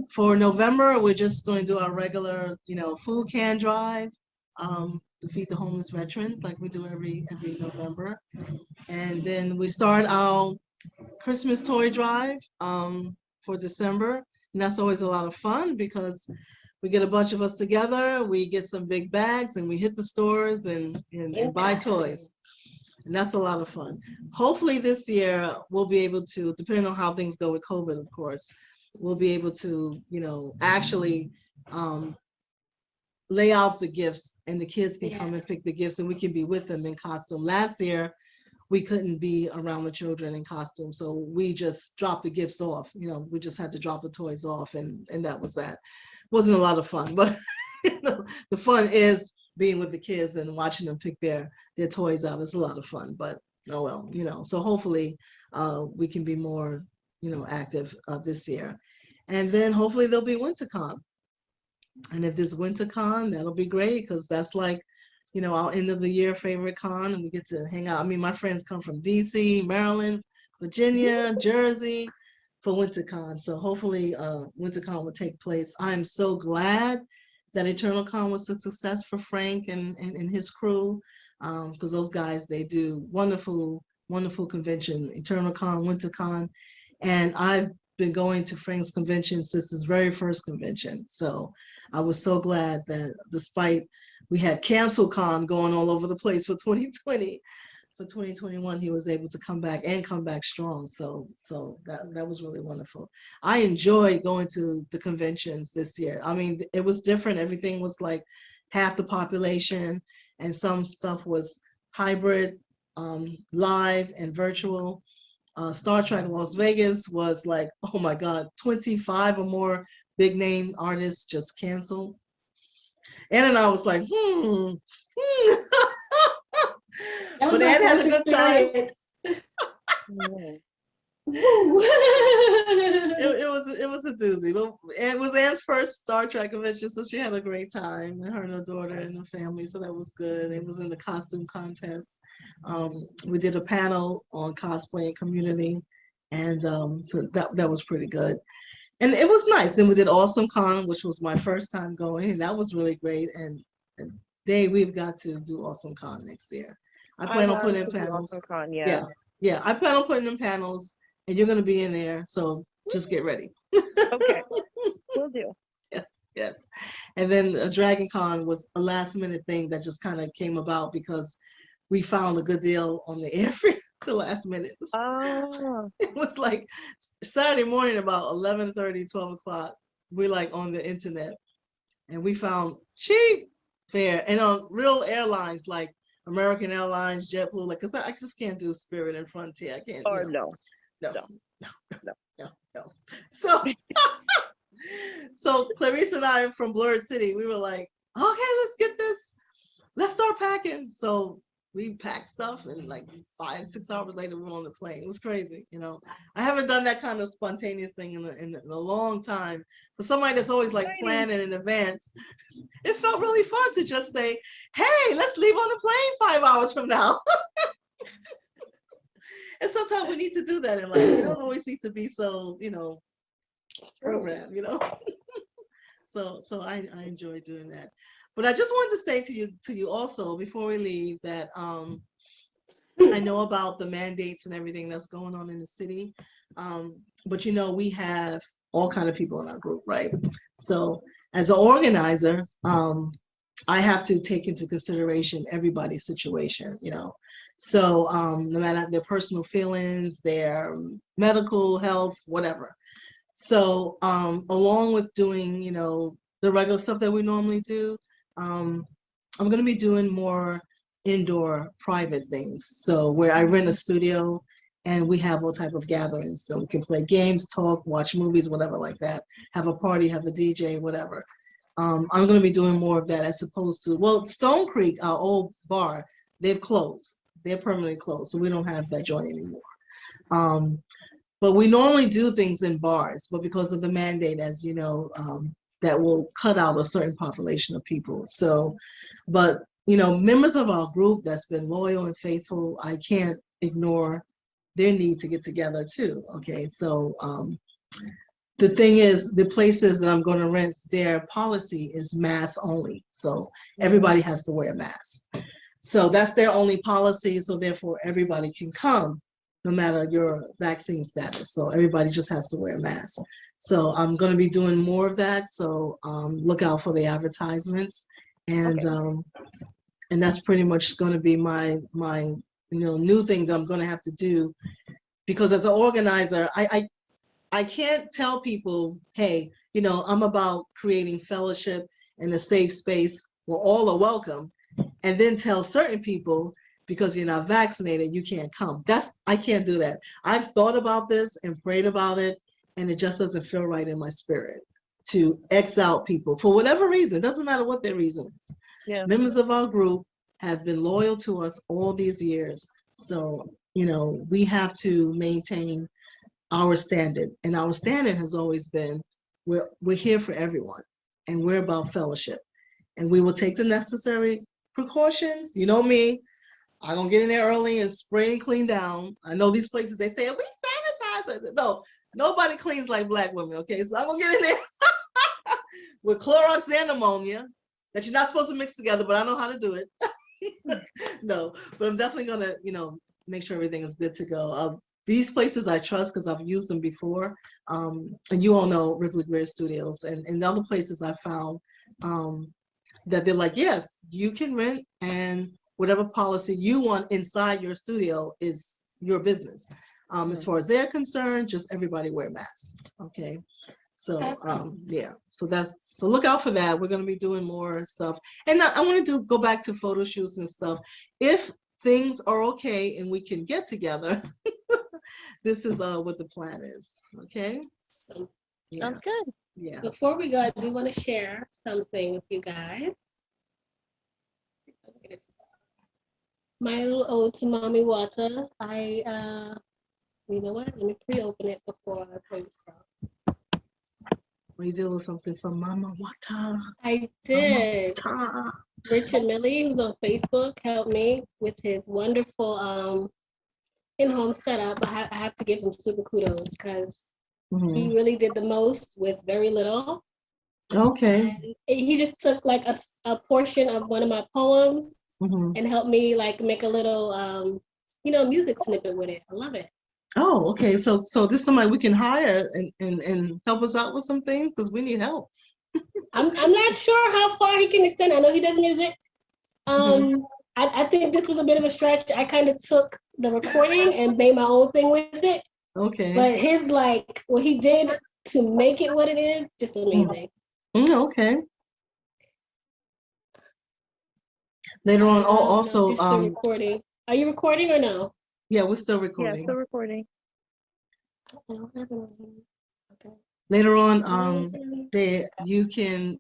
For November, we're just going to do our regular, food can drive. To feed the homeless veterans like we do every November. And then we start our Christmas toy drive for December. And that's always a lot of fun because we get a bunch of us together, we get some big bags and we hit the stores and buy toys. And that's a lot of fun. Hopefully this year we'll be able to, depending on how things go with COVID, of course, we'll be able to, actually lay out the gifts and the kids can come and pick the gifts and we can be with them in costume. Last year, we couldn't be around the children in costume. So we just dropped the gifts off. We just had to drop the toys off and that was that. Wasn't a lot of fun, but the fun is being with the kids and watching them pick their toys out. It's a lot of fun, but oh well, so hopefully we can be more, active this year. And then hopefully there'll be WinterCon. And if there's WinterCon, that'll be great because that's like, our end of the year favorite con and we get to hang out. I mean, my friends come from DC, Maryland, Virginia, Jersey for WinterCon. So hopefully WinterCon will take place. I'm so glad that EternalCon was a success for Frank and his crew because those guys, they do wonderful, wonderful convention, EternalCon, WinterCon. And I've been going to Frank's convention since his very first convention. So I was so glad that despite we had CancelCon going all over the place for 2020, for 2021, he was able to come back strong. So that was really wonderful. I enjoyed going to the conventions this year. I mean, it was different. Everything was like half the population and some stuff was hybrid, live and virtual. Star Trek Las Vegas was like, oh my God, 25 or more big name artists just canceled. And I was like, But Anne had a good time. It was a doozy, but it was Anne's first Star Trek convention, so she had a great time, and her and her daughter and her family, so that was good. It was in the costume contest. We did a panel on cosplay and community, and so that was pretty good. And it was nice. Then we did Awesome Con, which was my first time going, and that was really great. And Dave, we've got to do Awesome Con next year. I plan on putting in panels. Awesome Con, yeah, I plan on putting in panels, and you're going to be in there, so just get ready. Okay, will do. Yes. And then Dragon Con was a last minute thing that just kind of came about because we found a good deal on the airfare the last minute. Oh. It was like Saturday morning about 11:30, 12 o'clock. We're like on the internet and we found cheap fare and on real airlines like American Airlines, JetBlue, like, cause I just can't do Spirit and Frontier. I can't. Or no. So Clarice and I from Blurred City, we were like, okay, let's get this. Let's start packing. So we packed stuff and like 5-6 hours later we were on the plane. It was crazy, you know. I haven't done that kind of spontaneous thing in a long time. For somebody that's always like planning in advance, it felt really fun to just say, hey, let's leave on the plane 5 hours from now. And sometimes we need to do that in life. We don't always need to be so, you know, programmed, you know. So I enjoy doing that. But I just wanted to say to you also before we leave that I know about the mandates and everything that's going on in the city. But you know, we have all kind of people in our group, right? So as an organizer, I have to take into consideration everybody's situation, you know. So no matter their personal feelings, their medical health, whatever. So along with doing, you know, the regular stuff that we normally do, I'm going to be doing more indoor private things. So where I rent a studio and we have all type of gatherings. So we can play games, talk, watch movies, whatever like that, have a party, have a DJ, whatever. I'm going to be doing more of that as opposed to, well, Stone Creek, our old bar, they've closed. They're permanently closed. So we don't have that joint anymore. But we normally do things in bars, but because of the mandate, as you know, that will cut out a certain population of people. So, but, you know, members of our group that's been loyal and faithful, I can't ignore their need to get together too, okay? So the thing is, the places that I'm going to rent, their policy is mask only. So everybody has to wear a mask. So that's their only policy. So therefore everybody can come no matter your vaccine status. So everybody just has to wear a mask. So I'm going to be doing more of that. So look out for the advertisements. And and that's pretty much going to be my you know, new thing that I'm going to have to do. Because as an organizer, I can't tell people, hey, you know, I'm about creating fellowship and a safe space where all are welcome, and then tell certain people, because you're not vaccinated, you can't come. I can't do that. I've thought about this and prayed about it, and it just doesn't feel right in my spirit to X out people for whatever reason. It doesn't matter what their reason is. Yeah. Members of our group have been loyal to us all these years. So, you know, we have to maintain our standard. And our standard has always been, we're here for everyone, and we're about fellowship. And we will take the necessary precautions. You know me, I don't get in there early and spray and clean down. I know these places, they say, we sanitize it. No, nobody cleans like Black women, okay? So I'm gonna get in there with Clorox and ammonia that you're not supposed to mix together, but I know how to do it. No, but I'm definitely gonna, you know, make sure everything is good to go. These places I trust because I've used them before. And you all know Ripley Greer Studios, and other places I found that they're like, yes, you can rent, and whatever policy you want inside your studio is your business. As far as they're concerned, just everybody wear masks, okay? So yeah, so look out for that. We're gonna be doing more stuff. And I want to go back to photo shoots and stuff. If things are okay and we can get together, this is what the plan is, okay? Yeah. Sounds good. Yeah. Before we go, I do want to share something with you guys. My little ode to Mommy Water. You know what? Let me pre-open it before I play stuff. We did a little something for Mama Water. I did. Richard Millie, who's on Facebook, helped me with his wonderful in-home setup. I have to give him super kudos because he really did the most with very little. Okay. And he just took like a portion of one of my poems and helped me like make a little, you know, music snippet with it. I love it. Oh, okay. So this is somebody we can hire and help us out with some things because we need help. I'm not sure how far he can extend. I know he does music. I think this was a bit of a stretch. I kind of took the recording and made my own thing with it. Okay. But his like what he did to make it what it is, just amazing. Okay. Later on, also recording. Are you recording or no? Yeah, we're still recording. Yeah, still recording. Okay. Later on, you can,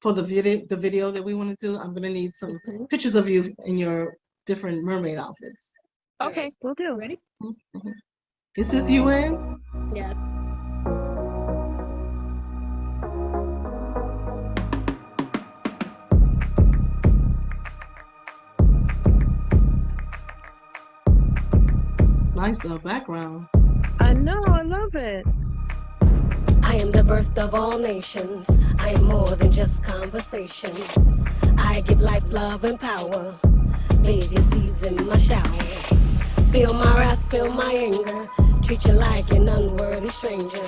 for the video that we want to do, I'm gonna need some pictures of you in your different mermaid outfits. Okay, we'll do. Ready? Mm-hmm. This is UN. Yes. Nice background. I know, I love it. I am the birth of all nations. I am more than just conversation. I give life, love, and power. Bathe your seeds in my showers. Feel my wrath, feel my anger. Treat you like an unworthy stranger.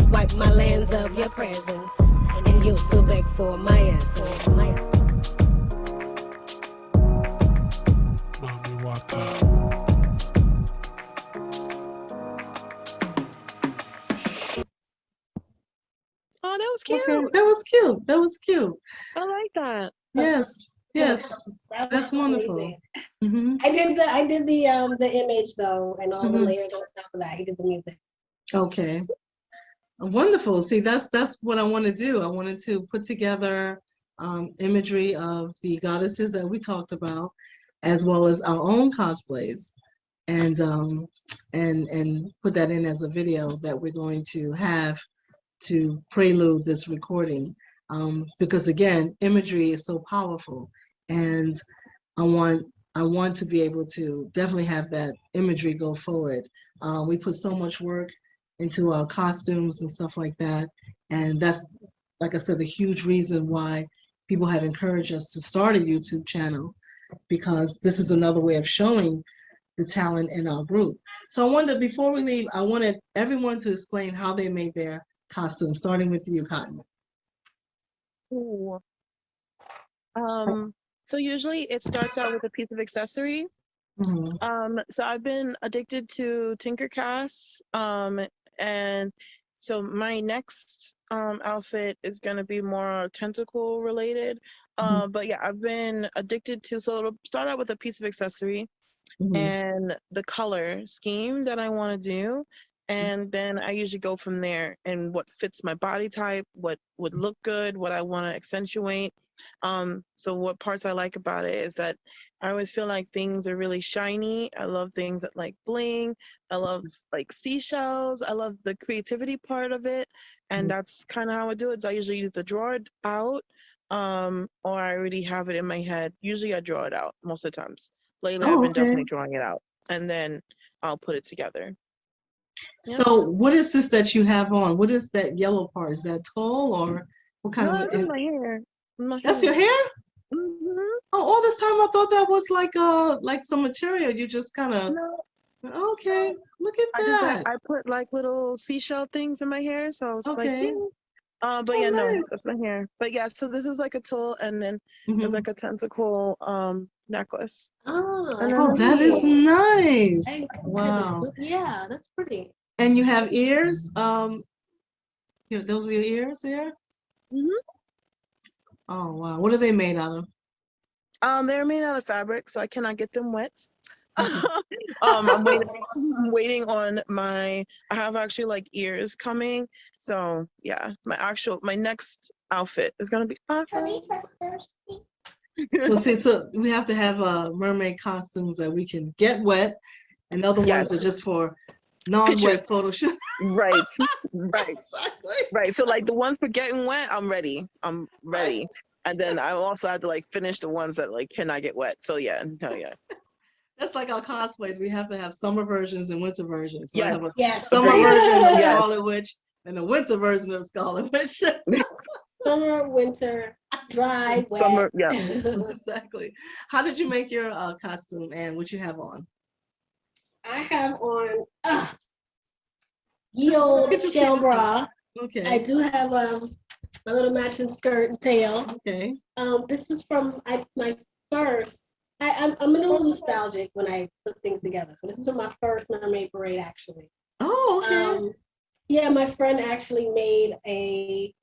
Wipe my lands of your presence, and you'll still beg for my essence. Mommy water. Oh, that was cute. Okay. That was cute. That was cute. I like that. Yes. Yes. That That's was wonderful. amazing. Mm-hmm. I did the image though, and all the layers on top of that. He did the music. Okay. Wonderful. See, that's what I want to do. I wanted to put together imagery of the goddesses that we talked about, as well as our own cosplays, and put that in as a video that we're going to have to prelude this recording, because again, imagery is so powerful, and I want to be able to definitely have that imagery go forward. We put so much work into our costumes and stuff like that, and that's, like I said, the huge reason why people had encouraged us to start a YouTube channel, because this is another way of showing the talent in our group. So I wanted, before we leave, I wanted everyone to explain how they made their costume, starting with you, Cotton. Ooh. So usually it starts out with a piece of accessory. Mm-hmm. So I've been addicted to Tinkercast, and so my next outfit is gonna be more tentacle related. But yeah, I've been addicted to, so it'll start out with a piece of accessory and the color scheme that I want to do. And then I usually go from there, and what fits my body type, what would look good, what I want to accentuate. So what parts I like about it is that I always feel like things are really shiny. I love things that like bling. I love like seashells. I love the creativity part of it. And that's kind of how I do it. So I usually either draw it out, or I already have it in my head. Usually I draw it out most of the times. Lately I've been definitely drawing it out, and then I'll put it together. So what is this that you have on? What is that yellow part? Is that tulle, or what kind of? That's in my hair. That's your hair? Mm-hmm. Oh, all this time I thought that was like some material. You just kind of. No. Okay, look at that. I put like little seashell things in my hair, so I was like, Okay. but Oh, yeah, no, nice. that's my hair. But yeah, so this is like a tulle, and then there's like a tentacle necklace. Oh, Oh, that is nice. Wow. Yeah, that's pretty. And you have ears. Those are your ears there. Oh wow, what are they made out of? They're made out of fabric, so I cannot get them wet. I'm waiting on I have actually like ears coming. So yeah, my next outfit is gonna be awesome. Well, see, so we have to have mermaid costumes that we can get wet, and other ones are just for non-wet photo shoot. Right. Exactly. Right. So like the ones for getting wet, I'm ready. Right. And then I also had to like finish the ones that like cannot get wet. So yeah, no, yeah. That's like our cosplays. We have to have summer versions and winter versions. So I have a Yes. summer version of Scarlet Witch and a winter version of Scarlet Witch. Summer, winter, dry, wet. Summer, yeah. Exactly. How did you make your costume, and what you have on? I have on ye old shell bra. Okay. I do have a little matching skirt and tail. Okay. This was from my first. I'm a little nostalgic when I put things together. So this is from my first mermaid parade, actually. Oh, okay. Yeah, my friend actually made a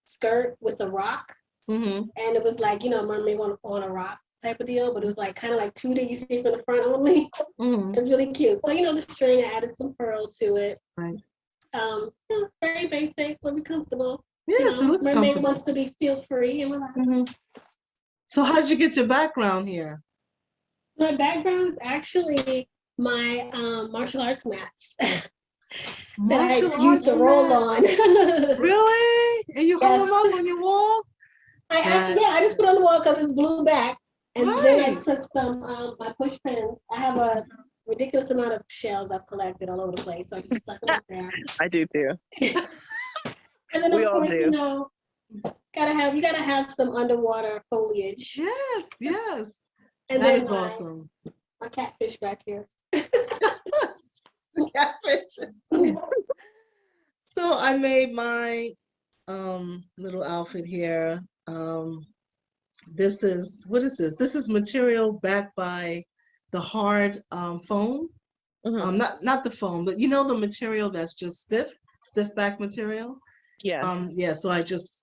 skirt with a rock, and it was like, mermaid on a rock type of deal, but it was like kind of like 2D, you see from the front only. It was really cute. So the string, I added some pearl to it. Right. Very basic, but be comfortable. Yes, it looks mermaid comfortable. wants to feel free and relaxed. So how did you get your background here? My background is actually my martial arts mats that Martial I used arts to roll mat. on. Really? And you hung Yes. them up on your wall? That Yeah, I just put on the wall because it's blue back. And then I right. took some my push pins. I have a ridiculous amount of shells I've collected all over the place. So I just stuck them up there. I do too. And then We of all course, do. you gotta have some underwater foliage. Yes, yes. And That then is awesome. my catfish back here. The catfish. So I made my little outfit here. This is, what is this? This is material backed by the hard foam. Mhm. Not the foam, but you know the material that's just stiff back material. Yeah. Yeah, so I just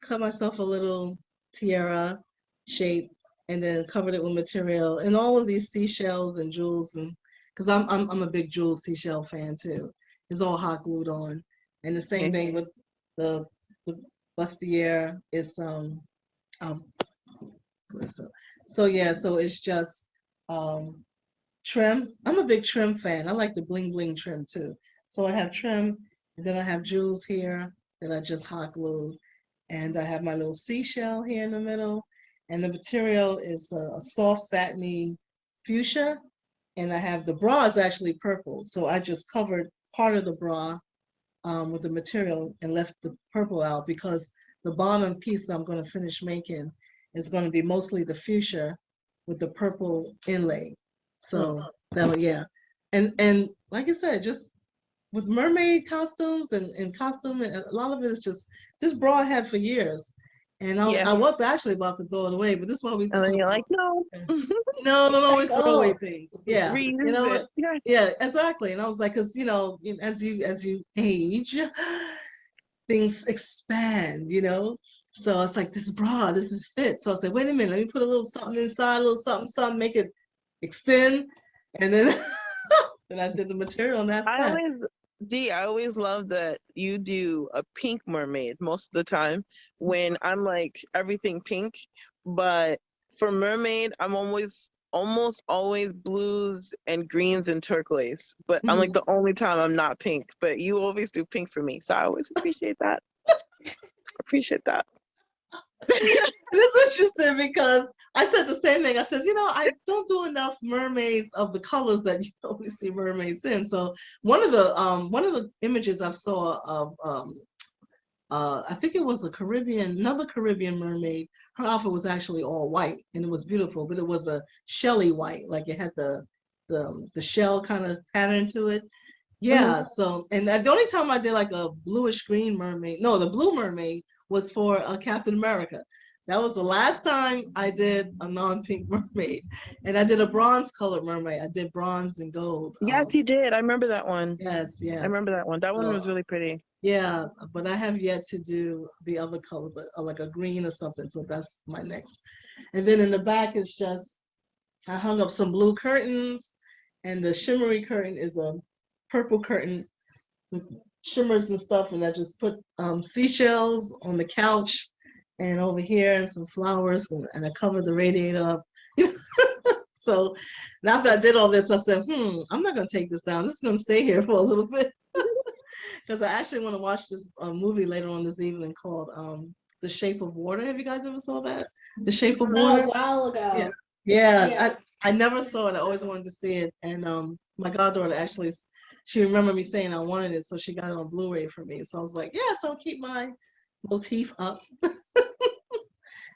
cut myself a little tiara shape and then covered it with material and all of these seashells and jewels, and because I'm a big jewel seashell fan too. It's all hot glued on. And the same Okay. thing with the bustier is um so yeah, so it's just trim. I'm a big trim fan. I like the bling bling trim too. So I have trim, and then I have jewels here that I just hot glued, and I have my little seashell here in the middle, and the material is a soft satiny fuchsia, and I have the bra is actually purple, so I just covered part of the bra with the material and left the purple out because the bottom piece I'm going to finish making is going to be mostly the fuchsia with the purple inlay. So that'll, yeah. And like I said, just with mermaid costumes and costume, and a lot of it is just this bra I had for years. And Yeah. I was actually about to throw it away, but this is what we And talk then you're about. like, no. Don't always Like, throw away oh, things. Yeah, you Reuse know it. what? Yeah. Yeah, exactly. And I was like, because as you age, things expand. So it's like this bra, this is fit. So I said, wait a minute, let me put a little something inside, a little something, something, make it extend, and then then I did the material, and that's that. I always love that you do a pink mermaid most of the time when I'm like everything pink. But for mermaid, I'm almost always blues and greens and turquoise. But I'm like Mhm. the only time I'm not pink. But you always do pink for me. So I always appreciate that. Appreciate that. It's interesting because I said the same thing. I said, I don't do enough mermaids of the colors that you only see mermaids in. So one of the images I saw of I think it was another Caribbean mermaid. Her outfit was actually all white and it was beautiful, but it was a shelly white, like it had the shell kind of pattern to it. Yeah, so and the only time I did like a bluish green mermaid, no, the blue mermaid was for Captain America. That was the last time I did a non-pink mermaid, and I did a bronze colored mermaid. I did bronze and gold. Yes, you did. I remember that one. Yes, I yes. remember that one. That one So was really pretty. yeah, but I have yet to do the other color, like a green or something. So that's my next. And then in the back is just I hung up some blue curtains, and the shimmery curtain is a purple curtain with shimmers and stuff, and I just put seashells on the couch and over here and some flowers, and I covered the radiator up. So now that I did all this, I said, I'm not gonna take this down. This is gonna stay here for a little bit because I actually want to watch this movie later on this evening called The Shape of Water. Have you guys ever saw that? The Shape of oh, Water? a while Yeah. ago. Yeah, Yeah. I never saw it. I always wanted to see it. And my goddaughter actually, she remembered me saying I wanted it, so she got it on Blu-ray for me. So I was like, yes, I'll keep my motif up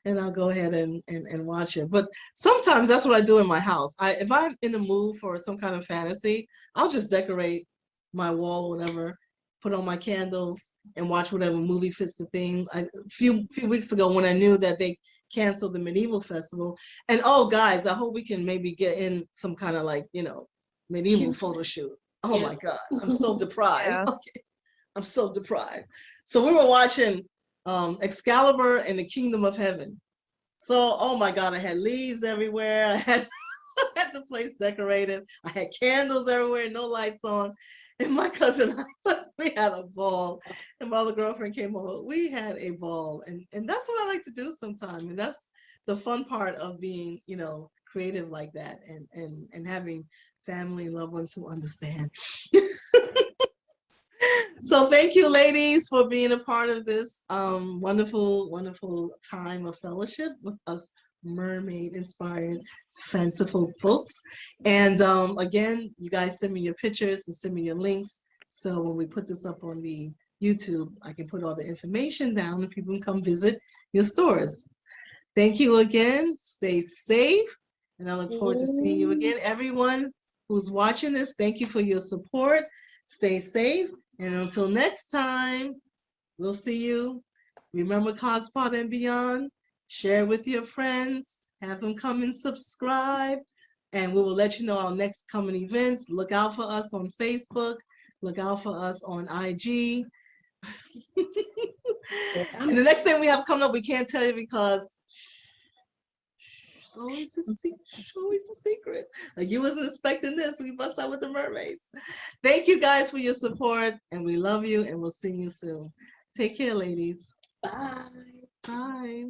and I'll go ahead and watch it. But sometimes that's what I do in my house. If I'm in the mood for some kind of fantasy, I'll just decorate my wall or whatever, put on my candles and watch whatever movie fits the theme. A few weeks ago when I knew that they canceled the medieval festival, and oh guys, I hope we can maybe get in some kind of like, medieval photo shoot. Oh my Yes. God, I'm so deprived. Yeah. Okay, I'm so deprived. So we were watching Excalibur and the Kingdom of Heaven. So, oh my God, I had leaves everywhere. I had the place decorated. I had candles everywhere, no lights on. And my cousin and I, we had a ball. And my other girlfriend came over. We had a ball. And that's what I like to do sometimes. And that's the fun part of being, creative like that, and having family and loved ones who understand. So thank you, ladies, for being a part of this wonderful, wonderful time of fellowship with us mermaid inspired fanciful folks. And again, you guys send me your pictures and send me your links, so when we put this up on the YouTube, I can put all the information down and people can come visit your stores. Thank you again. Stay safe, and I look forward to seeing you again. Everyone who's watching this, thank you for your support. Stay safe, and until next time, we'll see you. Remember Cospod and Beyond. Share with your friends. Have them come and subscribe, and we will let you know our next coming events. Look out for us on Facebook. Look out for us on IG. And the next thing we have coming up, we can't tell you because it's always a secret. Like, you wasn't expecting this. We bust out with the mermaids. Thank you guys for your support, and we love you, and we'll see you soon. Take care, ladies. Bye. Bye.